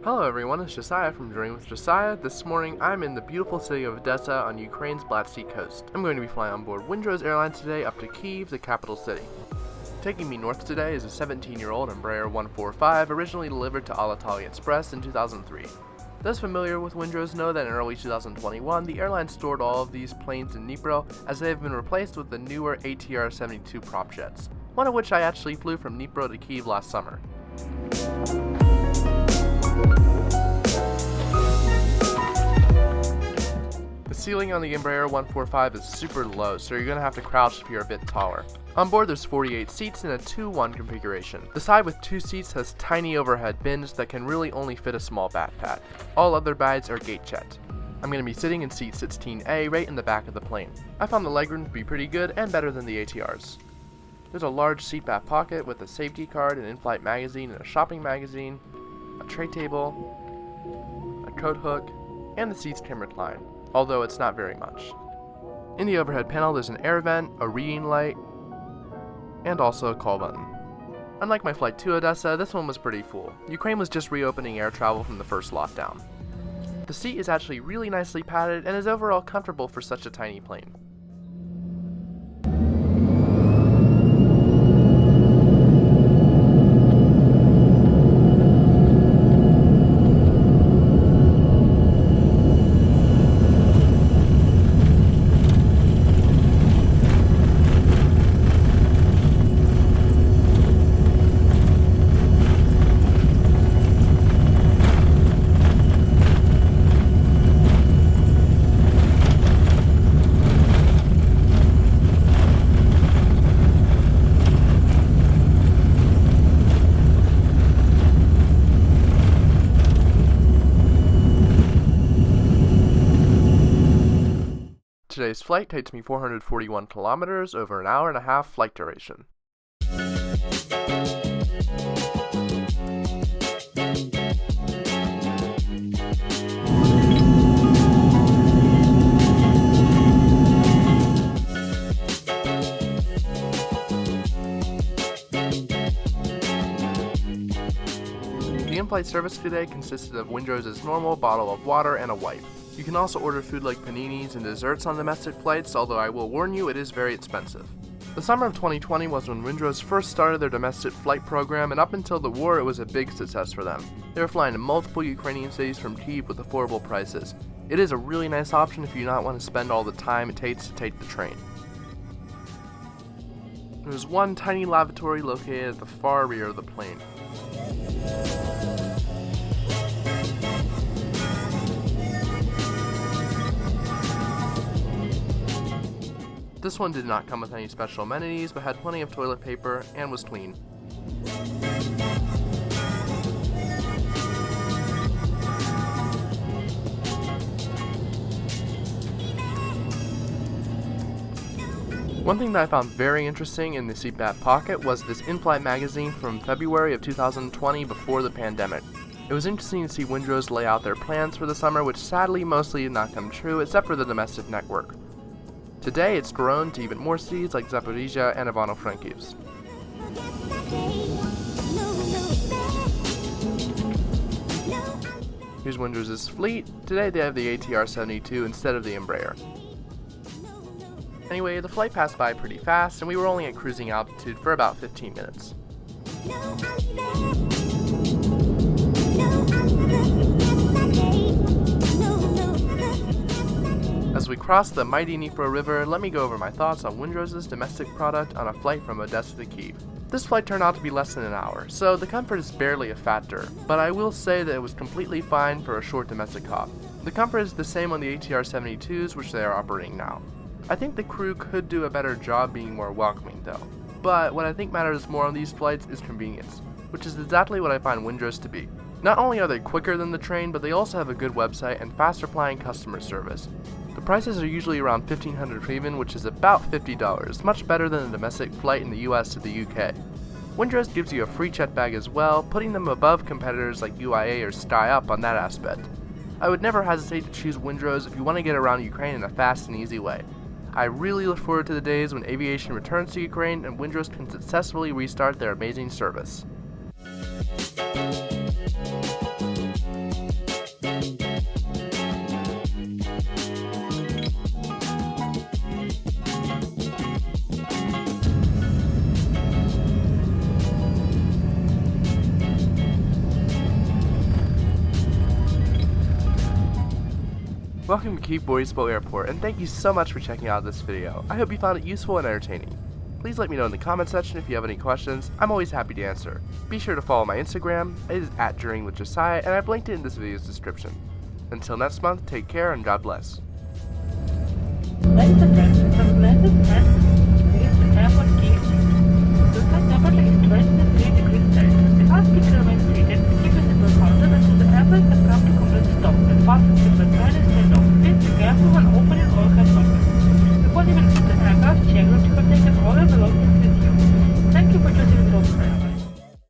Hello everyone, it's Josiah from Journey with Josiah. This morning I'm in the beautiful city of Odesa on Ukraine's Black Sea coast. I'm going to be flying on board Windrose Airlines today up to Kyiv, the capital city. Taking me north today is a 17-year-old Embraer 145, originally delivered to Alitalia Express in 2003. Those familiar with Windrose know that in early 2021, the airline stored all of these planes in Dnipro as they have been replaced with the newer ATR-72 prop jets, one of which I actually flew from Dnipro to Kyiv last summer. The ceiling on the Embraer 145 is super low, so you're going to have to crouch if you're a bit taller. On board there's 48 seats in a 2-1 configuration. The side with 2 seats has tiny overhead bins that can really only fit a small backpack. All other bags are gate checked. I'm going to be sitting in seat 16A right in the back of the plane. I found the legroom to be pretty good and better than the ATRs. There's a large seat back pocket with a safety card, an in-flight magazine, and a shopping magazine, a tray table, a coat hook, and the seats can recline, although it's not very much. In the overhead panel there's an air vent, a reading light, and also a call button. Unlike my flight to Odesa, this one was pretty full. Ukraine was just reopening air travel from the first lockdown. The seat is actually really nicely padded and is overall comfortable for such a tiny plane. Today's flight takes me 441 kilometers over an hour and a half flight duration. The in-flight service today consisted of Windrose's normal bottle of water and a wipe. You can also order food like paninis and desserts on domestic flights, although I will warn you it is very expensive. The summer of 2020 was when Windrose first started their domestic flight program, and up until the war it was a big success for them. They were flying to multiple Ukrainian cities from Kyiv with affordable prices. It is a really nice option if you do not want to spend all the time it takes to take the train. There's one tiny lavatory located at the far rear of the plane. This one did not come with any special amenities, but had plenty of toilet paper and was clean. One thing that I found very interesting in the seat back pocket was this in-flight magazine from February of 2020 before the pandemic. It was interesting to see Windrose lay out their plans for the summer, which sadly mostly did not come true except for the domestic network. Today, it's grown to even more cities like Zaporizhia and Ivano-Frankivsk. Here's Windrose's fleet. Today they have the ATR-72 instead of the Embraer. Anyway, the flight passed by pretty fast, and we were only at cruising altitude for about 15 minutes. As we cross the mighty Dnipro River, let me go over my thoughts on Windrose's domestic product on a flight from Odesa to Kyiv. This flight turned out to be less than an hour, so the comfort is barely a factor, but I will say that it was completely fine for a short domestic hop. The comfort is the same on the ATR-72s, which they are operating now. I think the crew could do a better job being more welcoming though, but what I think matters more on these flights is convenience, which is exactly what I find Windrose to be. Not only are they quicker than the train, but they also have a good website and fast replying customer service. The prices are usually around $1,500 hryvnia, which is about $50, much better than a domestic flight in the US to the UK. Windrose gives you a free checked bag as well, putting them above competitors like UIA or SkyUp on that aspect. I would never hesitate to choose Windrose if you want to get around Ukraine in a fast and easy way. I really look forward to the days when aviation returns to Ukraine and Windrose can successfully restart their amazing service. Welcome to Kyiv Boryspil Airport, and thank you so much for checking out this video. I hope you found it useful and entertaining. Please let me know in the comment section if you have any questions. I'm always happy to answer. Be sure to follow my Instagram. It is @duringwithjosiah, and I've linked it in this video's description. Until next month, take care and God bless. Ladies and gentlemen, from London and airport Kyiv, the flight temperature is 23 degrees Celsius. The last speaker remains seated, keep it simple counted until the airplane has come to complete stop and fasten seatbelt sign is turned off. Please be careful when opening all cabin doors. Before leaving the aircraft, check that you have taken all your belongings with you. Thank you for choosing Windrose Airlines.